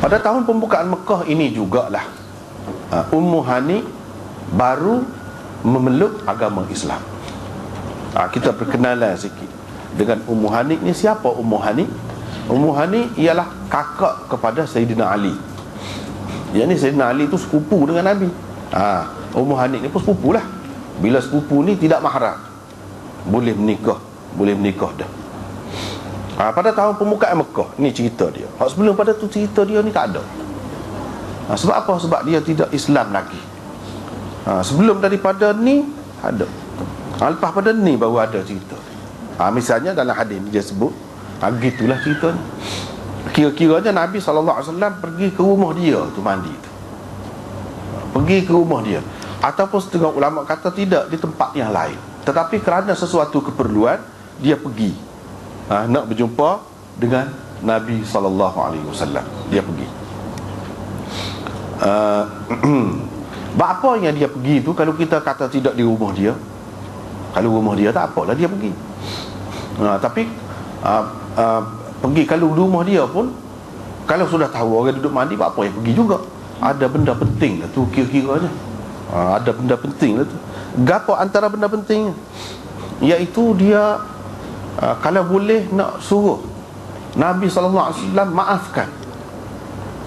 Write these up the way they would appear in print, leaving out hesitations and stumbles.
Pada tahun pembukaan Mekah ini jugalah Ummu Hani baru memeluk agama Islam. Kita perkenalan sikit dengan Ummu Hani ni. Siapa Ummu Hani? Ummu Hani ialah kakak kepada Sayyidina Ali. Yang ni Sayyidina Ali tu sepupu dengan Nabi. Ummu Hani ni pun sepupu lah. Bila sepupu ni tidak mahram, boleh menikah dah. Pada tahun pembukaan Mekah ni cerita dia. Sebelum pada tu cerita dia ni tak ada. Sebab apa? Sebab dia tidak Islam lagi. Sebelum daripada ni ada. Lepas pada ni baru ada cerita. Misalnya dalam hadis ni dia sebut, gitulah cerita ni. Kira-kiranya Nabi SAW pergi ke rumah dia tu mandi tu. Pergi ke rumah dia. Ataupun setengah ulama kata tidak, di tempat yang lain. Tetapi kerana sesuatu keperluan, dia pergi nak berjumpa dengan Nabi SAW. Dia pergi. Apa yang dia pergi tu, kalau kita kata tidak di rumah dia, kalau rumah dia tak apalah dia pergi. Tapi pergi kalau di rumah dia pun, kalau sudah tahu orang duduk mandi, apa yang pergi juga. Ada benda penting lah tu kira-kiranya. Ada benda penting lah tu. Gapo antara benda pentingnya? Iaitu dia kalau boleh nak suruh Nabi SAW maafkan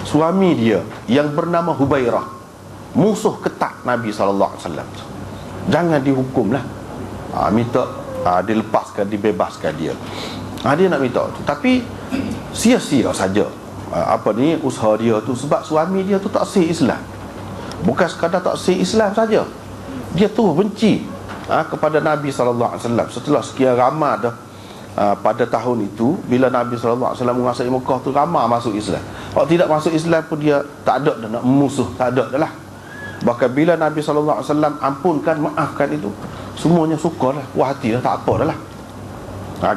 suami dia yang bernama Hubairah, musuh ketat Nabi SAW. Jangan dihukum lah. Minta dilepaskan, dibebaskan dia. Dia nak minta tu. Tapi sia-sia saja usaha dia tu. Sebab suami dia tu tak sah Islam. Bukan sekadar tak sah Islam saja, dia tu benci kepada Nabi SAW. Setelah sekian ramai dah pada tahun itu, bila Nabi SAW menguasai Mekah tu, ramai masuk Islam. Kalau tidak masuk Islam pun dia tak ada dah nak memusuh, tak ada dah lah. Bahkan bila Nabi SAW ampunkan, maafkan itu, semuanya suka lah, puas hati lah, tak apa dah lah.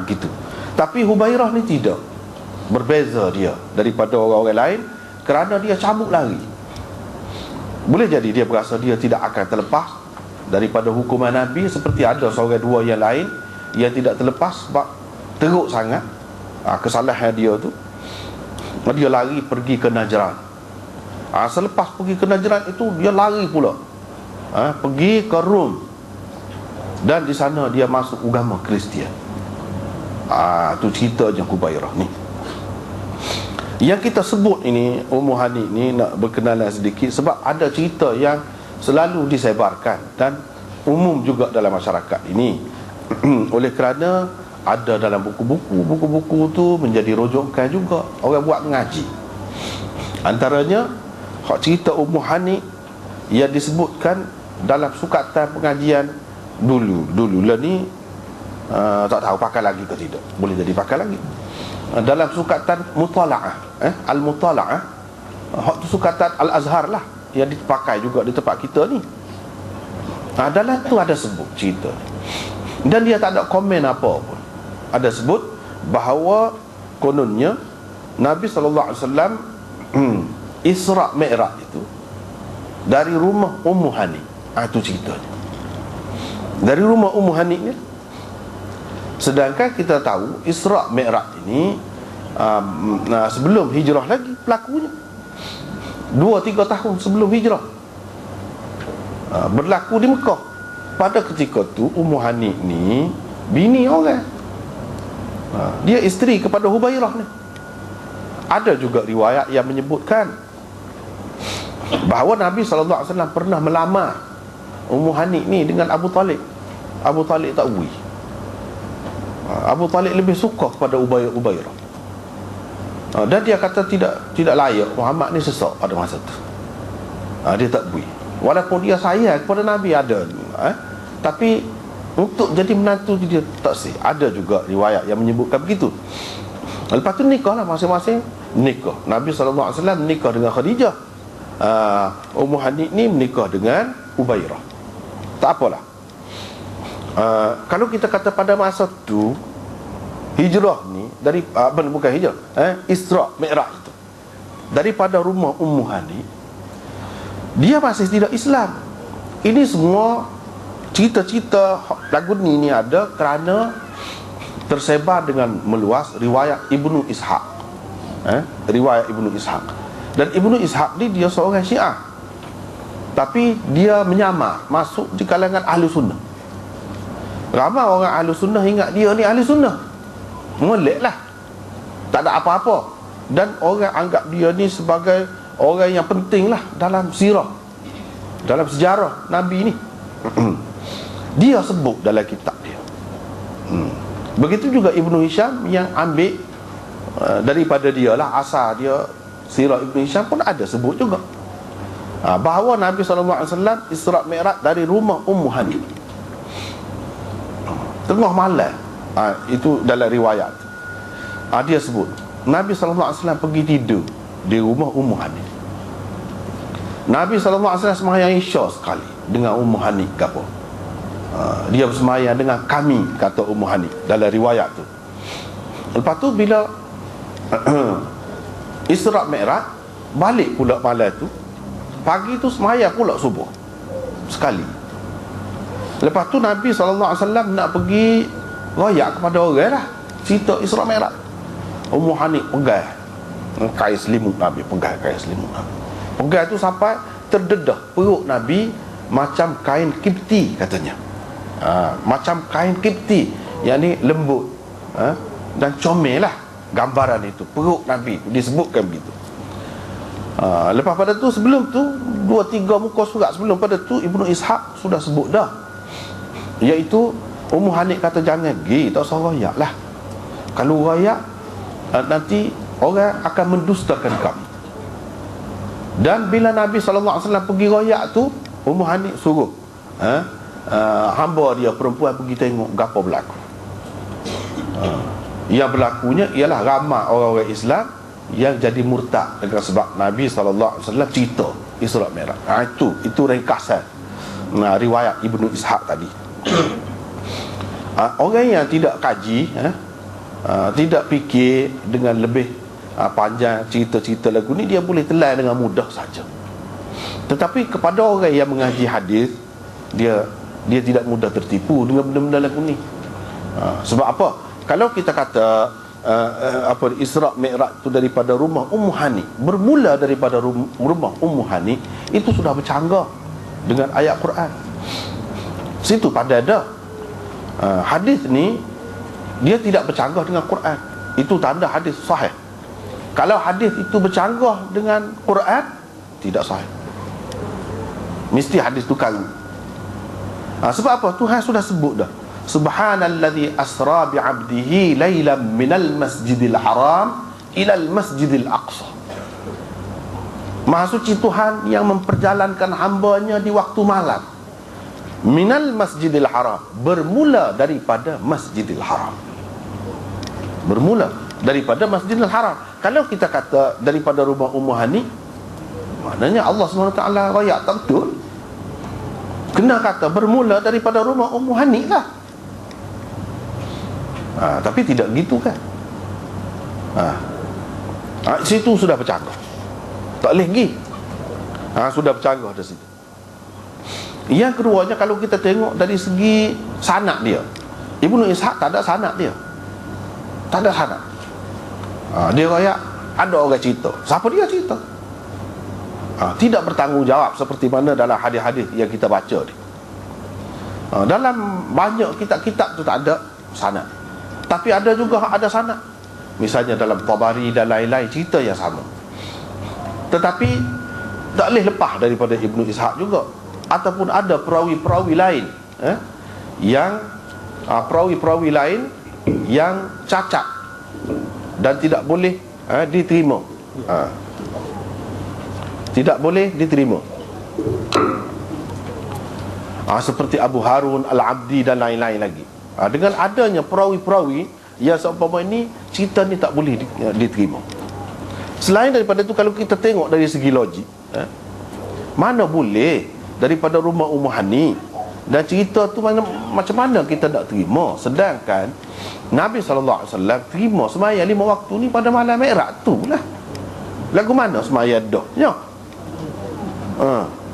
Gitu. Tapi Hubairah ni tidak. Berbeza dia daripada orang-orang lain kerana dia cabut lari. Boleh jadi dia berasa dia tidak akan terlepas daripada hukuman Nabi, seperti ada seorang dua yang lain yang tidak terlepas sebab teruk sangat kesalahan dia tu. Dia lari pergi ke Najran. Selepas pergi ke Najran itu, dia lari pula pergi ke Rom, dan di sana dia masuk agama Kristian. Tu cerita je Hubairah ni. Yang kita sebut ini, Ummu Hani ni, nak berkenalan sedikit sebab ada cerita yang selalu disebarkan dan umum juga dalam masyarakat ini. Oleh kerana ada dalam buku-buku tu menjadi rujukan juga orang buat mengaji. Antaranya cerita Ummu Hani yang disebutkan dalam sukatan pengajian dulu lah ni. Tak tahu pakai lagi ke tidak. Boleh jadi pakai lagi. Dalam sukatan Mutala'ah, Al-Mutala'ah, tu sukatan Al-Azhar lah, yang dipakai juga di tempat kita ni. Dalam tu ada sebut cerita, dan dia tak ada komen apa pun. Ada sebut bahawa kononnya Nabi SAW Isra' Mi'raj itu dari rumah Ummu Hani. Itu ceritanya dari rumah Ummu Hani ni. Sedangkan kita tahu Isra' Mi'raj ini sebelum hijrah lagi pelakunya, 2-3 tahun sebelum hijrah, berlaku di Mekah. Pada ketika tu Ummu Hani ni bini orang, dia isteri kepada Hubairah ni. Ada juga riwayat yang menyebutkan bahawa Nabi SAW pernah melamar Ummu Hani ni dengan Abu Talib. Abu Talib tak bui. Abu Talib lebih suka kepada Hubairah, dan dia kata tidak layak, Muhammad ni sesak pada masa tu. Dia tak bui, walaupun dia sayang kepada Nabi ada, tapi untuk jadi menantu dia tak sih. Ada juga riwayat yang menyebutkan begitu. Lepas tu nikah lah, masing-masing nikah. Nabi SAW menikah dengan Khadijah, Ummu Hani ni menikah dengan Hubairah. Tak apalah. Kalau kita kata pada masa tu hijrah ni dari bukan hijrah, Isra' Mi'raj itu daripada rumah Ummu Hani, dia masih tidak Islam. Ini semua cerita-cerita lagu ni ada kerana tersebar dengan meluas riwayat Ibnu Ishaq. Riwayat Ibnu Ishaq Dan Ibnu Ishaq ni dia seorang Syiah, tapi dia menyamar masuk di kalangan ahli sunnah. Ramai orang ahli sunnah ingat dia ni ahli sunnah, molek lah, tak ada apa-apa. Dan orang anggap dia ni sebagai orang yang penting lah dalam sirah, dalam sejarah Nabi ni. Dia sebut dalam kitab dia. Begitu juga Ibnu Hisham yang ambil daripada dia lah, asal dia sirah Ibnu Hisham pun ada sebut juga bahawa Nabi SAW Isra' Mi'raj dari rumah Ummu Hani tengah malam. Itu dalam riwayat. Dia sebut Nabi SAW pergi tidur di rumah Ummu Hani. Nabi SAW sembahyang Isya sekali dengan Ummu Hani ke apa. Dia bersembahyang dengan kami, kata Ummu Hani dalam riwayat tu. Lepas tu bila Isra' Mi'raj, balik pula malam tu, pagi tu sembahyang pula subuh sekali. Lepas tu Nabi SAW nak pergi royak kepada orang lah, cerita Isra' Mi'raj. Ummu Hani pegang kain selimut Nabi, pegang kain selimut Nabi, pegang tu sampai terdedah perut Nabi macam kain kipti katanya. Macam kain kipti, yang ni lembut dan comel lah gambaran itu, perut Nabi disebutkan begitu. Lepas pada tu, sebelum tu 2-3 muka surat sebelum pada tu, Ibnu Ishaq sudah sebut dah, iaitu Ummu Hani kata jangan pergi, tak usah royak lah. Kalau royak nanti orang akan mendustakan kamu. Dan bila Nabi SAW pergi royak tu, Ummu Hani suruh hamba dia perempuan pergi tengok gapo berlaku. Yang berlakunya ialah ramai orang-orang Islam yang jadi murtad dengan sebab Nabi SAW cerita Isra' Mi'raj. Itu ringkasan riwayat Ibnu Ishaq tadi. Orang yang tidak kaji, tidak fikir dengan lebih panjang cerita-cerita lagu ni, dia boleh telan dengan mudah saja. Tetapi kepada orang yang mengaji hadis, dia tidak mudah tertipu dengan benda-benda lagu ni. Sebab apa? Kalau kita kata Isra' Mi'raj tu daripada rumah Ummu Hani, bermula daripada rumah Ummu Hani, itu sudah bercanggah dengan ayat Quran. Situ pada ada hadis ni, dia tidak bercanggah dengan Quran. Itu tanda hadis sahih. Kalau hadis itu bercanggah dengan Quran, tidak sahih, mesti hadis tu kali. Sebab apa? Tuhan sudah sebut dah, Subhanalladzi asra bi'abdihi laylan minal masjidil haram ilal masjidil aqsa. Maha suci Tuhan yang memperjalankan hambanya di waktu malam. Minal masjidil haram, bermula daripada masjidil haram, bermula daripada masjidil haram. Kalau kita kata daripada rumah Ummu Hani, maknanya Allah SWT rakyat tak betul. Kena kata bermula daripada rumah Ummu Hani lah. Tapi tidak gitu kan. Situ sudah bercanggah, tak boleh pergi. Sudah bercanggah dari situ. Yang keduanya, kalau kita tengok dari segi sanad dia, Ibnu Ishaq tak ada sanad dia, tak ada sanad. Dia rakyat ada orang cerita, siapa dia cerita? Tidak bertanggungjawab seperti mana dalam hadis-hadis yang kita baca ni. Dalam banyak kitab-kitab tu tak ada sanad, tapi ada juga ada sanad. Misalnya dalam Tabari dan lain-lain, cerita yang sama. Tetapi tak boleh lepas daripada Ibnu Ishaq juga. Ataupun ada perawi-perawi lain yang perawi-perawi lain yang cacat dan tidak boleh diterima, tidak boleh diterima, seperti Abu Harun Al-Abdi dan lain-lain lagi. Dengan adanya perawi-perawi yang seumpama ini, cerita ni tak boleh diterima. Selain daripada itu, kalau kita tengok dari segi logik, mana boleh daripada rumah Ummu Hani, dan cerita tu macam mana kita nak terima, sedangkan Nabi SAW terima sembahyang 5 waktu ni pada malam Mi'raj tu lah. Lagu mana sembahyang dah?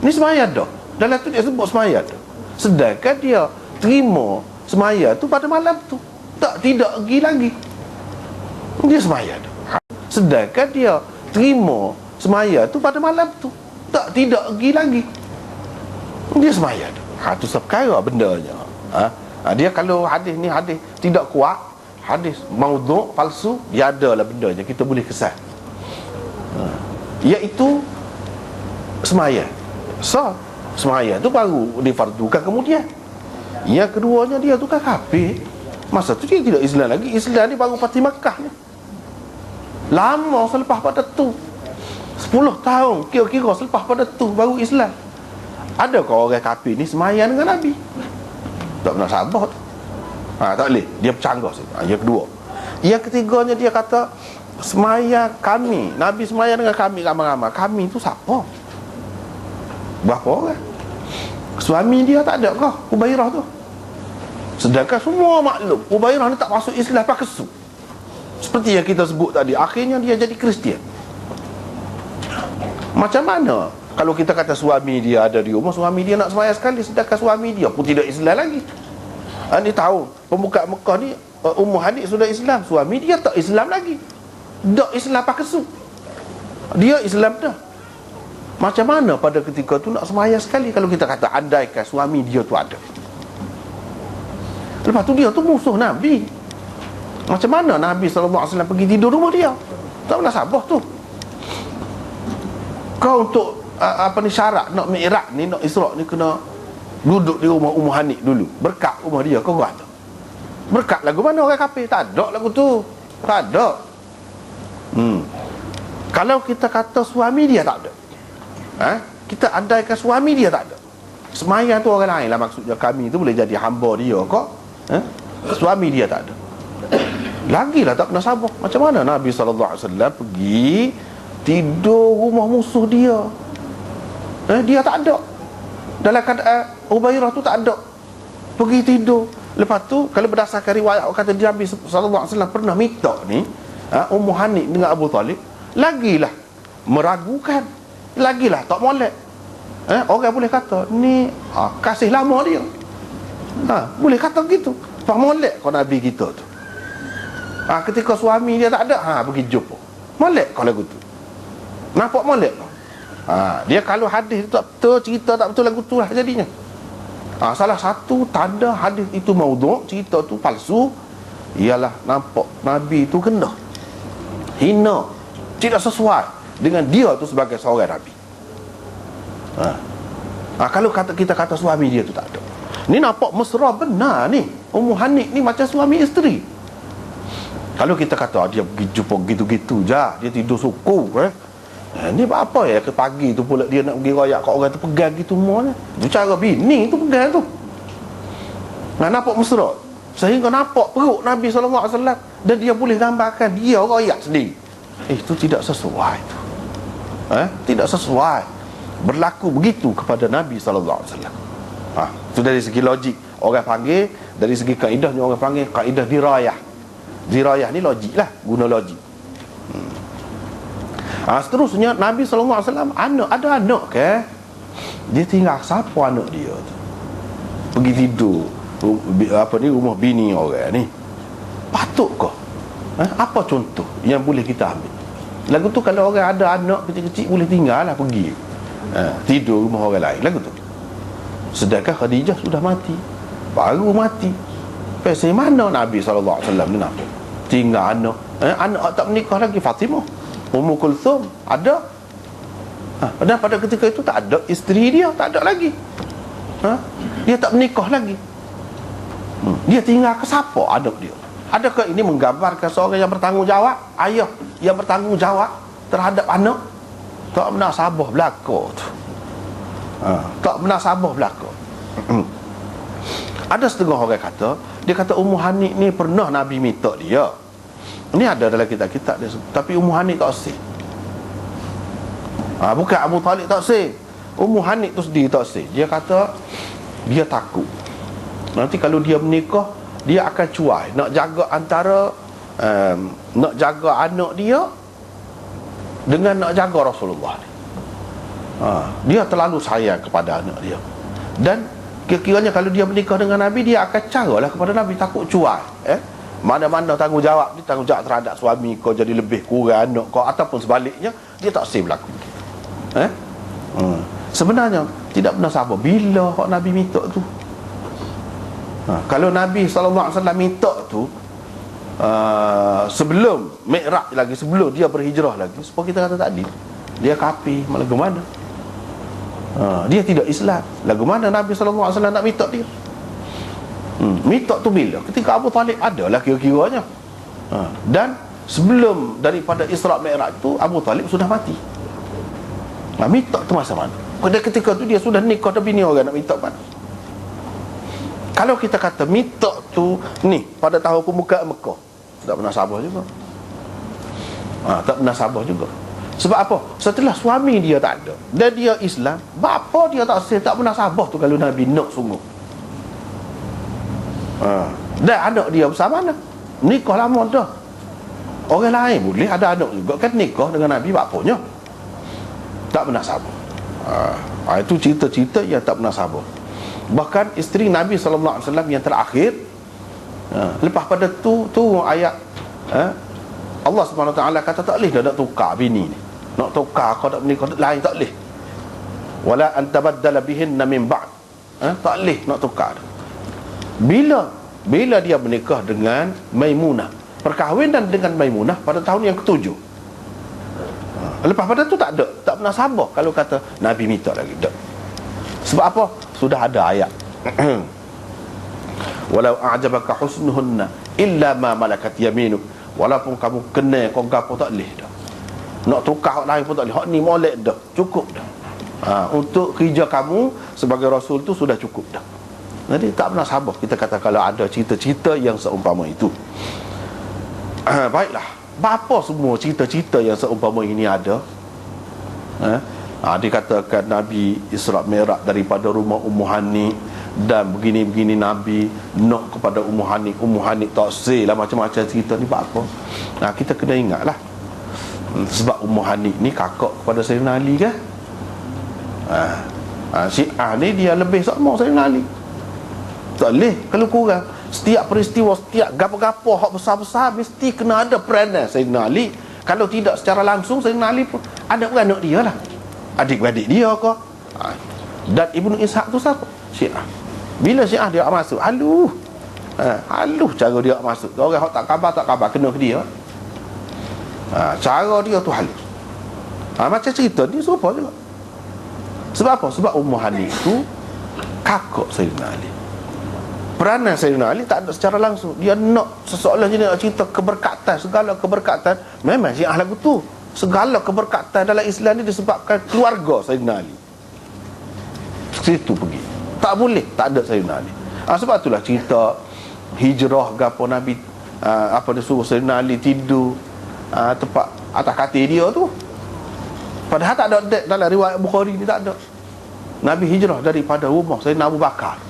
Ni sembahyang dah, dalam tu dia sebut sembahyang dah, sedangkan dia terima sembahyang tu pada malam tu, tidak pergi lagi, dia sembahyang dah. Sedangkan dia terima semaya tu pada malam tu. Tidak pergi lagi. Dia semaya tu. Tu perkara bendanya. Dia kalau hadis ni hadis tidak kuat, hadis maudhu', palsu, dia adalah bendanya, kita boleh kesan. Iaitu semaya. Semaya tu baru difardukan kemudian. Yang keduanya dia tu kan kafir. Masa tu dia tidak Islam lagi. Islam ni baru Fatih Makkah ni. Lama selepas pada tu, 10 tahun kira-kira selepas pada tu baru Islam. Adakah orang kafir ni semaya dengan Nabi? Tak pernah sabar tu. Tak boleh. Dia bercanggah sikit. Yang kedua. Yang ketiganya dia kata semaya kami, Nabi semaya dengan kami ramai-ramai. Kami tu siapa? Berapa orang? Suami dia tak ada kah? Ubairah tu. Sedangkan semua maklum Ubairah ni tak masuk Islam pakai kesu. Seperti yang kita sebut tadi, akhirnya dia jadi Kristian. Macam mana kalau kita kata suami dia ada di rumah, suami dia nak semaya sekali, sedangkan suami dia pun tidak Islam lagi. Ni tahu pembuka Mekah ni, Ummu Hani sudah Islam, suami dia tak Islam lagi. Tak Islam pakai kesu. Dia Islam dah. Macam mana pada ketika tu nak semaya sekali kalau kita kata andaikan suami dia tu ada. Lepas tu dia tu musuh Nabi. Macam mana Nabi SAW pergi tidur rumah dia? Tak pernah sabar tu. Kau untuk syarat nak Mi'raj ni, nak Isra' ni kena duduk di rumah Ummu Hani dulu. Berkat rumah dia, kau kata berkat lagu mana orang kafir? Tak ada lagu tu. Tak ada. Kalau kita kata suami dia tak ada, kita andaikan suami dia tak ada, semaya tu orang lain lah, maksudnya kami tu boleh jadi hamba dia kok. Suami dia tak ada, lagilah tak pernah sabar. Macam mana Nabi SAW pergi tidur rumah musuh dia? Dia tak ada. Dalam keadaan Ubairah tu tak ada, pergi tidur. Lepas tu kalau berdasarkan riwayat, kata Nabi SAW pernah minta ni Ummu Hani dengan Abu Talib, lagilah meragukan, lagilah tak molek. Orang boleh kata ni kasih lama dia. Boleh kata gitu. Tak molek kau Nabi kita tu. Ketika suami dia tak ada, pergi jumpa. Molek kau lagu tu. Nampak molek kau. Dia kalau hadis tak betul, cerita tak betul, lagu tu lah jadinya. Salah satu tanda hadis itu maudhu', cerita tu palsu, ialah nampak Nabi tu kena hina, tidak sesuai dengan dia tu sebagai seorang Nabi. Kalau kita kata suami dia tu tak ada, ni nampak mesra benar ni. Ummu Hani ni macam suami isteri. Kalau kita kata dia pergi jumpa gitu-gitu je, dia tidur suku, ni apa ya, ke pagi tu pula dia nak pergi royak kat orang tu, pegang gitu semuanya. Itu cara bini tu pegang tu. Nampak mesra, sehingga nampak perut Nabi SAW, dan dia boleh gambarkan dia royak sendiri. Itu tidak sesuai tu. Tidak sesuai berlaku begitu kepada Nabi SAW. Itu dari segi logik orang panggil, dari segi kaedahnya orang panggil kaedah dirayah. Dirayah ni logik lah, guna logik. Seterusnya Nabi SAW ada anak ke? Dia tinggal siapa anak dia tu? Pergi tidur rumah bini orang ni. Patutkah? Apa contoh yang boleh kita ambil? Lagu tu kalau orang ada anak kecil-kecil boleh tinggal lah pergi tidur rumah orang lain, lagu tu. Sedangkan Khadijah sudah mati, baru mati. Pasal mana Nabi SAW ni nampak tinggal anak anak tak menikah lagi, Fatimah, Ummu Kulthum ada. Dan pada ketika itu tak ada isteri dia, tak ada lagi. Dia tak menikah lagi. Dia tinggal ke siapa anak dia? Adakah ini menggambarkan seorang yang bertanggungjawab, ayah yang bertanggungjawab terhadap anak? Tak pernah sabar belaka tu. Tak pernah sabar belaka. Ada setengah orang kata, dia kata Ummu Hani ni pernah Nabi minta dia. Ini ada dalam kitab-kitab dia, tapi Ummu Hani tak sih. Bukan Abu Talib tak sih, Ummu Hani tu sendiri tak sih. Dia kata dia takut nanti kalau dia menikah, dia akan cuai nak jaga antara nak jaga anak dia dengan nak jaga Rasulullah ni. Dia terlalu sayang kepada anak dia, dan kira-kiranya kalau dia menikah dengan Nabi, dia akan caralah kepada Nabi, takut cuai Mana-mana tanggungjawab terhadap suami kau jadi lebih kurang anak kau, ataupun sebaliknya, dia tak save berlaku. Sebenarnya tidak pernah sabar bila hak Nabi minta tu. Kalau Nabi SAW minta tu sebelum Mi'raj lagi, sebelum dia berhijrah lagi, seperti kita kata tadi, dia kafir, lagu mana? Dia tidak Islam, lagu mana Nabi SAW nak minta dia? Minta tu bila? Ketika Abu Talib ada lah kira-kiranya. Dan sebelum daripada Isra' Mi'raj tu, Abu Talib sudah mati. Minta tu masa mana? Pada ketika tu dia sudah nikah dan bini orang, nak minta mana? Kalau kita kata minta tu ni pada tahun pembukaan Mekah, tak pernah sabar juga. Tak pernah sabar juga. Sebab apa? Setelah suami dia tak ada dan dia Islam, bapa dia tak pernah sabar tu kalau Nabi nak sungguh. Dan anak dia besar mana? Nikah lama dah. Orang lain boleh ada anak juga kan, nikah dengan Nabi bapanya. Tak pernah sabar. Itu cerita-cerita yang tak pernah sabar. Bahkan isteri Nabi SAW yang terakhir, lepas pada tu ayat Allah SWT kata tak boleh dah nak tukar bini ni. Nak tukar kau tak menikah lain, tak boleh. Wala antabaddala bihinna min ba'd. Tak boleh nak tukar. Bila dia menikah dengan Maimunah, perkahwinan dengan Maimunah pada tahun yang ke-7. Lepas pada tu tak pernah sabar kalau kata Nabi minta lagi. Tak. Sebab apa? Sudah ada ayat. Walau a'jabaka husnuhunna illa ma malakat yaminuk. Walaupun kamu kena kau gapo tak boleh dah. Nak tukar hak lain pun tak boleh. Hak ni molek dah. Cukup dah. Untuk kerja kamu sebagai rasul tu sudah cukup dah. Jadi tak pernah sabar kita kata kalau ada cerita-cerita yang seumpama itu. Baiklah. Bapa semua cerita-cerita yang seumpama ini ada. Dikatakan Nabi Isra' Mi'raj daripada rumah Ummu Hani, dan begini-begini Nabi nak kepada Ummu Hani tak say lah, macam-macam cerita ni. Apa? Kita kena ingatlah, sebab Ummu Hani ni kakak kepada Sayyidina Ali kan. Syiah ni dia lebih sama Sayyidina Ali. Tak boleh kalau kurang. Setiap peristiwa, setiap gapo-gapo hak besar-besar mesti kena ada peranan Sayyidina Ali. Kalau tidak secara langsung, Sayyidina Ali pun ada anak dia lah, adik-adik dia ke. Dan Ibnu Ishaq tu siapa? Syiah. Bila Syiah dia masuk, haluh cara dia masuk. Orang hak tak khabar kena ke dia. Cara dia tu halus. Macam cerita ni serupa juga. Sebab apa? Sebab Ummu Hani tu kakak Sayyidina Ali. Peranan Sayyidina Ali tak ada secara langsung. Dia nak seseorang jenis nak cerita keberkatan, segala keberkatan. Memang Syiah lagu tu, segala keberkatan dalam Islam ni disebabkan keluarga Sayyidina Ali. Situ pergi. Tak boleh tak ada Sayyidina Ali. Sebab itulah cerita hijrah gapo Nabi dia suruh Sayyidina Ali tidur tempat atas katil dia tu. Padahal tak ada dalam riwayat Bukhari ni, tak ada. Nabi hijrah daripada rumah Sayyidina Abu Bakar.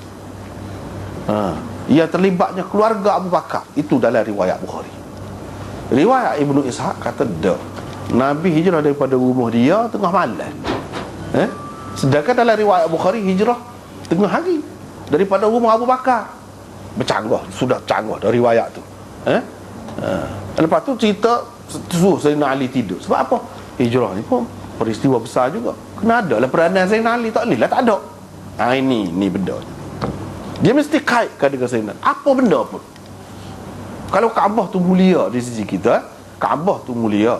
Yang terlibatnya keluarga Abu Bakar, itu dalam riwayat Bukhari. Riwayat Ibnu Ishaq kata Nabi hijrah daripada rumah dia tengah malam. Sedangkan dalam riwayat Bukhari hijrah tengah hari daripada rumah Abu Bakar. Bercanggah, sudah canggah dari riwayat tu. Lepas tu cerita suruh Sayyidina Ali tidur. Sebab apa? Hijrah ni pun peristiwa besar juga. Kena ada lah peranan Sayyidina Ali. Tak boleh lah tak ada. Ini benda. Dia mesti kaitkan dengan Sayyidina. Apa benda pun. Kalau Kaabah tu mulia di sisi kita, Kaabah tu mulia.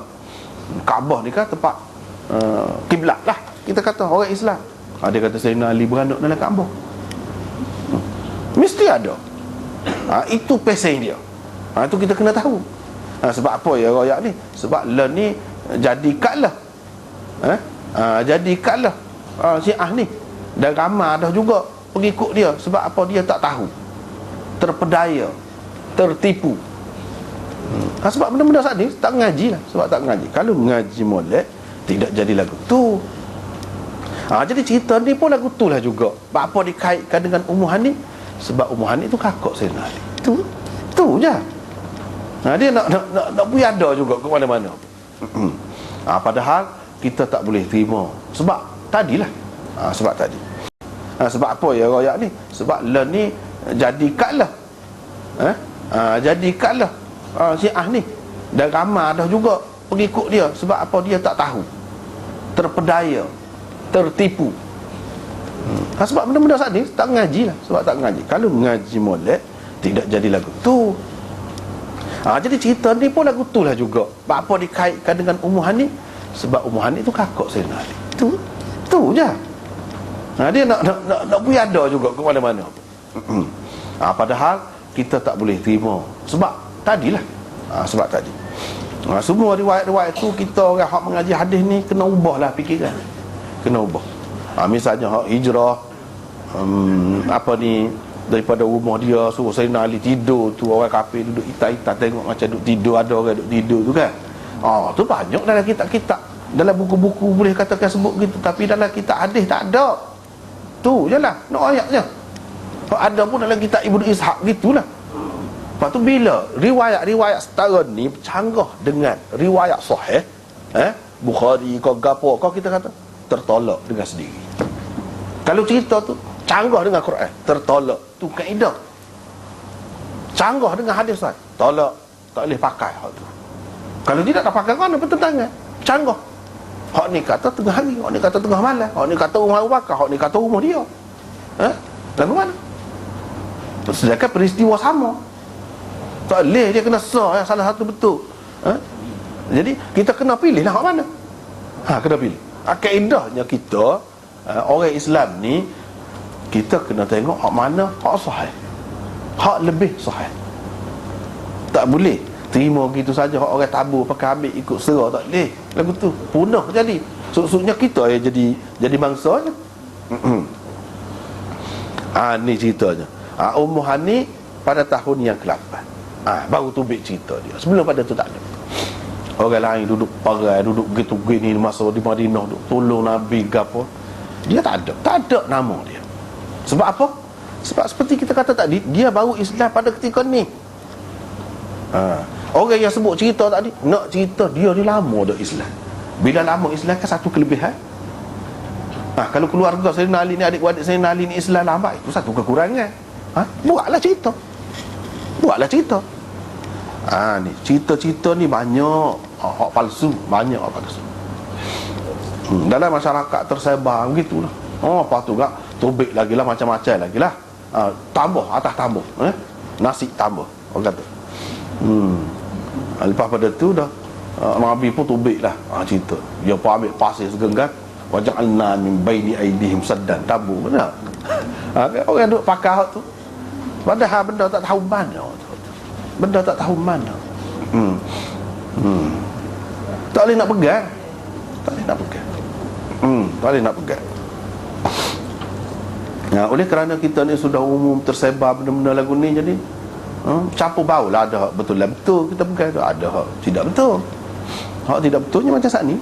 Kaabah ni kan tempat kiblat lah, kita kata orang Islam. Dia kata Sayyidina Ali beranak dalam Kaabah. Mesti ada. Itu pesen dia. Itu kita kena tahu. Sebab apa ya royak ni? Sebab lah ni jadikanlah jadikanlah Syiah ni, dan ramai dah juga pengikut dia. Sebab apa? Dia tak tahu, terpedaya, tertipu. Sebab benda-benda saat ni tak ngaji lah. Sebab tak ngaji. Kalau ngaji molek, tidak jadi lagu tu. Jadi cerita ni pun lagu tu lah juga. Apa dikaitkan dengan Ummu Hani? Sebab Ummu Hani tu kakak Sayyidina Ali. Tu je. Dia nak puyada juga ke mana-mana. Padahal kita tak boleh terima. Sebab tadilah. Sebab tadi. Sebab apa ya royak ni? Sebab lah ni jadikanlah Jadi kalau Syiah ni dan ramai dah juga pengikut dia. Sebab apa? Dia tak tahu, terpedaya, tertipu. Sebab benda-benda saat ni tak ngaji lah. Sebab tak ngaji. Kalau ngaji molek, tidak jadi lagu tu. Jadi cerita ni pun lagu tu lah juga. Apa dikaitkan dengan Ummu Hani? Sebab Ummu Hani tu kakak Sayyidina Ali. Tu je. Dia nak pergi ada juga ke mana-mana. Padahal kita tak boleh terima. Sebab tadilah. Sebab tadi. Semua riwayat-riwayat tu kita orang hak mengaji hadis ni kena ubahlah fikiran. Kena ubah. Misalnya hak hijrah, daripada rumah dia suruh Sayyidina Ali tidur tu, orang kafir duduk itat-itat tengok macam duduk tidur, ada orang duduk tidur tu kan. Tu banyak dalam kitab-kitab, dalam buku-buku boleh katakan sebut gitu, tapi dalam kitab hadis tak ada. Tu je lah nak ayatnya. Ada pun dalam kitab Ibnu Ishaq gitulah. Lepas tu bila riwayat-riwayat setara ni bercanggah dengan riwayat sahih, Bukhari kau gapo kau, kita kata tertolak dengan sendiri. Kalau cerita tu canggah dengan Quran, tertolak. Tu kaedah. Canggah dengan hadis sahih, tolak, tak boleh pakai hak tu. Kalau tidak tak pakai, kan bertentangan. Canggah. Hak ni kata tengah hari, hak ni kata tengah malam, hak ni kata rumah Abu Bakar, hak ni kata rumah dia. Lagu mana? Sedangkan peristiwa sama. Tak boleh dia kena sah yang salah satu betul. Jadi kita kena pilih lah hak mana. Kena pilih. Kaedahnya kita orang Islam ni, kita kena tengok hak mana hak sahih, hak lebih sahih. Tak boleh terima gitu saja hak orang tabur pakai ambil ikut serah, tak boleh. Lagu tu punah jadi. Sesungguhnya kita yang jadi bangsanya. Ni ceritanya. Ummu Hani pada tahun yang ke-8 baru tubik cerita dia. Sebelum pada tu tak ada. Orang lain duduk parai, duduk gitu gini masa di Madinah, duduk tolong Nabi gapo. Dia tak ada nama dia. Sebab apa? Sebab seperti kita kata tadi, dia baru Islam pada ketika ni. Orang yang sebut cerita tadi nak cerita dia ni lama dah Islam. Bila lama Islam kan satu kelebihan. Kalau keluarga Sayyidina Ali ni, adik-adik Sayyidina Ali ni Islam lambat, itu satu kekurangan. Buatlah cerita. Ni cerita-cerita ni banyak hak palsu, banyak hak palsu. Dalam masyarakat tersebar begitulah. Lepas tu gak tubik lagi lah, macam-macam lagi lah. Tambah atas tambah, nasi tambah orang kata. Lepas pada tu dah Nabi pun tubik lah cerita. Dia pun ambil pasir segenggam, waja'alna min baini aidihim saddan, tabur benar. Orang duk pakai hak tu, padahal benda tak tahu mana. Benda tak tahu mana. Tak boleh nak pegang. Tak boleh nak pegang. Oleh kerana kita ni sudah umum tersebar benda-benda lagu ni, jadi campur bau lah. Ada hak betul lah betul kita pegang tu, ada hak tidak betul. Hak tidak betulnya macam saat ni.